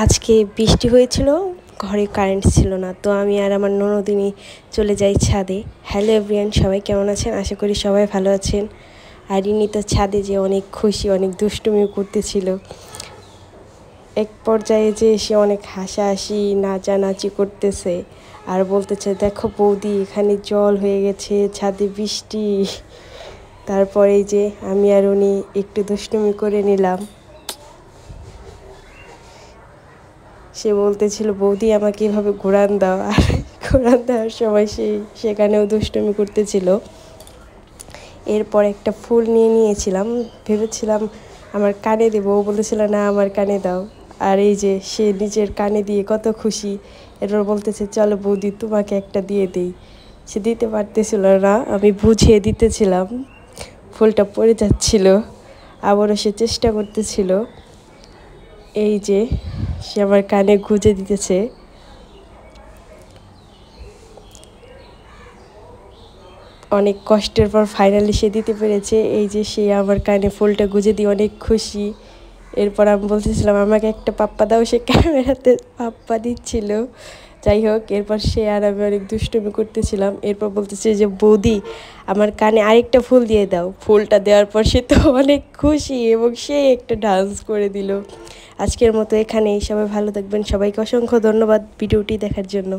আজকে বৃষ্টি হয়েছিল, ঘরে কারেন্ট ছিল না, তো আমি আর আমার ননদিনী চলে যাই ছাদে। হ্যালো এভরিয়ান, সবাই কেমন আছেন? আশা করি সবাই ভালো আছেন। আর ইনি তো ছাদে যে অনেক খুশি, অনেক দুষ্টুমিও করতেছিল। এক পর্যায়ে যে সে অনেক হাসাহাসি নাচানাচি করতেছে আর বলতেছে, দেখো বৌদি এখানে জল হয়ে গেছে, ছাদে বৃষ্টি। তারপরে যে আমি আর উনি একটু দুষ্টুমি করে নিলাম। সে বলতেছিল, বৌদি আমাকে এভাবে ঘোরান দাও, আর ঘোরান দেওয়ার সময় সেখানেও দুষ্টুমি করতেছিল। এরপর একটা ফুল নিয়েছিলাম, ভেবেছিলাম আমার কানে দেবো, ও বলেছিল না আমার কানে দাও। আর এই যে সে নিজের কানে দিয়ে কত খুশি। এরপর বলতেছে, চলো বৌদি তোমাকে একটা দিয়ে দেই। সে দিতে পারতেছিল না, আমি বুঝিয়ে দিতেছিলাম, ফুলটা পড়ে যাচ্ছিল, আবারও সে চেষ্টা করতেছিল। এই যে সে আমার কানে গুঁজে দিতেছে। অনেক কষ্টের পর ফাইনালি সে দিতে পেরেছে। এই যে সে আমার কানে ফুলটা গুঁজে দিয়ে অনেক খুশি। এরপর আমি বলতেছিলাম আমাকে একটা পাপ্পা দাও, সে ক্যামেরাতে পাপ্পা দিচ্ছিল। যাই হোক, এরপর সে আর আমি অনেক দুষ্টুমি করতেছিলাম। এরপর বলতেছে যে বৌদি আমার কানে আরেকটা ফুল দিয়ে দাও। ফুলটা দেওয়ার পর সে তো অনেক খুশি এবং সে একটা ডান্স করে দিল। আজকের মতো এখানেই, সবাই ভালো থাকবেন, সবাইকে অসংখ্য ধন্যবাদ ভিডিওটি দেখার জন্য।